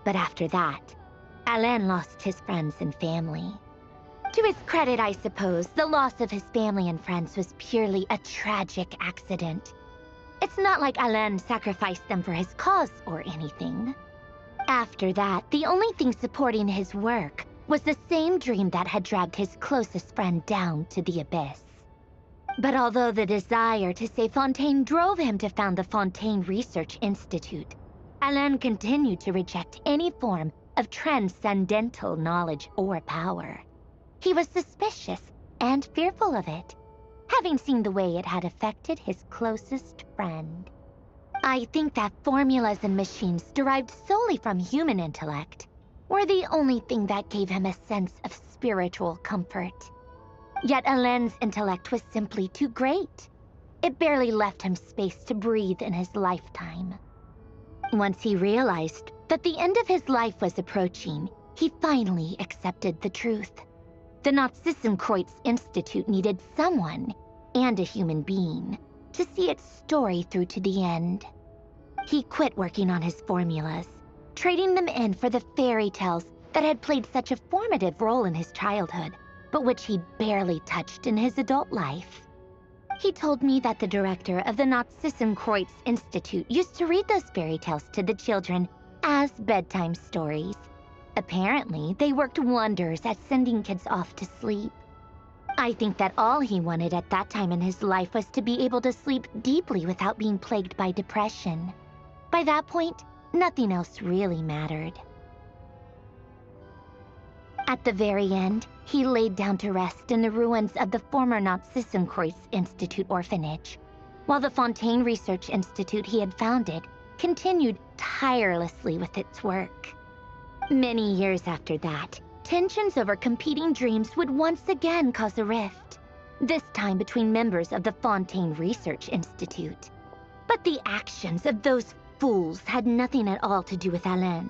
But after that, Alain lost his friends and family. To his credit, I suppose, the loss of his family and friends was purely a tragic accident. It's not like Alain sacrificed them for his cause or anything. After that, the only thing supporting his work was the same dream that had dragged his closest friend down to the abyss. But although the desire to save Fontaine drove him to found the Fontaine Research Institute, Alain continued to reject any form of transcendental knowledge or power. He was suspicious and fearful of it, having seen the way it had affected his closest friend. I think that formulas and machines derived solely from human intellect were the only thing that gave him a sense of spiritual comfort. Yet Alain's intellect was simply too great. It barely left him space to breathe in his lifetime. Once he realized that the end of his life was approaching, he finally accepted the truth. The Nazissenkreuz Institute needed someone, and a human being, to see its story through to the end. He quit working on his formulas, trading them in for the fairy tales that had played such a formative role in his childhood, but which he'd barely touched in his adult life. He told me that the director of the Nazissenkreuz Institute used to read those fairy tales to the children as bedtime stories. Apparently, they worked wonders at sending kids off to sleep. I think that all he wanted at that time in his life was to be able to sleep deeply without being plagued by depression. By that point, nothing else really mattered. At the very end, he laid down to rest in the ruins of the former Nazissenkreuz Institute orphanage, while the Fontaine Research Institute he had founded continued tirelessly with its work. Many years after that, tensions over competing dreams would once again cause a rift, this time between members of the Fontaine Research Institute. But the actions of those fools had nothing at all to do with Alain.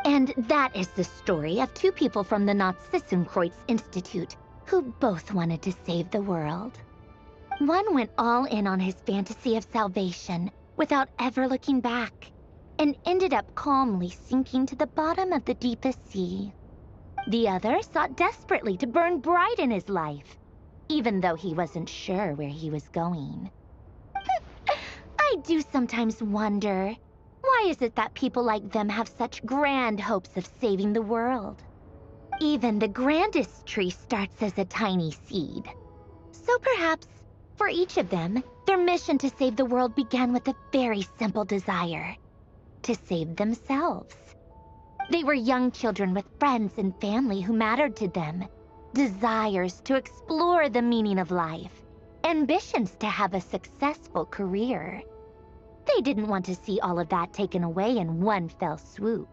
And that is the story of two people from the Nazissenkreuz Institute who both wanted to save the world. One went all in on his fantasy of salvation without ever looking back, and ended up calmly sinking to the bottom of the deepest sea. The other sought desperately to burn bright in his life, even though he wasn't sure where he was going. I do sometimes wonder, why is it that people like them have such grand hopes of saving the world? Even the grandest tree starts as a tiny seed. So perhaps, for each of them, their mission to save the world began with a very simple desire: to save themselves. They were young children with friends and family who mattered to them, desires to explore the meaning of life, ambitions to have a successful career. They didn't want to see all of that taken away in one fell swoop.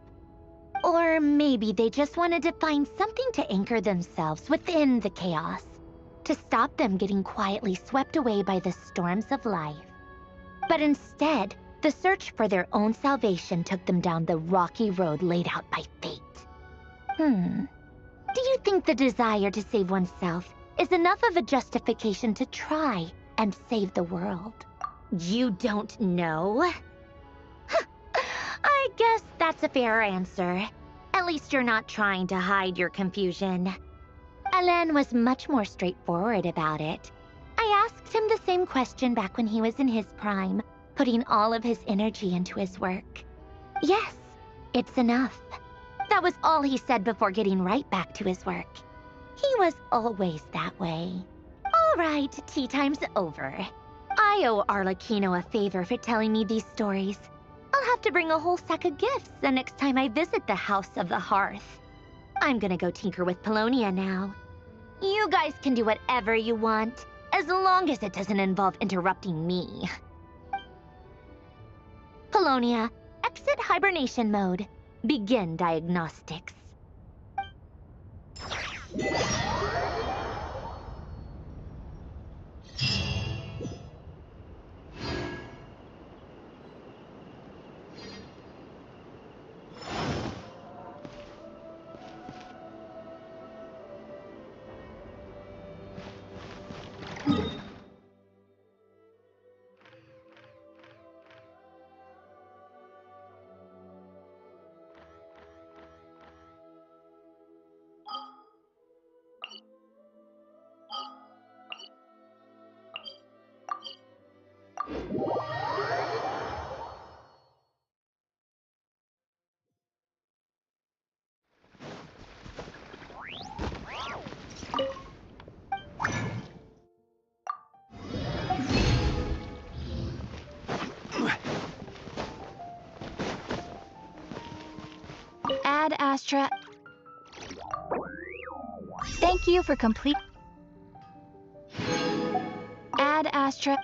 Or maybe they just wanted to find something to anchor themselves within the chaos, to stop them getting quietly swept away by the storms of life. But instead, the search for their own salvation took them down the rocky road laid out by fate. Do you think the desire to save oneself is enough of a justification to try and save the world? You don't know? I guess that's a fair answer. At least you're not trying to hide your confusion. Alain was much more straightforward about it. I asked him the same question back when he was in his prime, putting all of his energy into his work. Yes, it's enough. That was all he said before getting right back to his work. He was always that way. All right, tea time's over. I owe Arlecchino a favor for telling me these stories. I'll have to bring a whole sack of gifts the next time I visit the House of the Hearth. I'm gonna go tinker with Polonia now. You guys can do whatever you want, as long as it doesn't involve interrupting me. Polonia, exit hibernation mode. Begin diagnostics. Ad Astra. Thank you for complete. Ad Astra.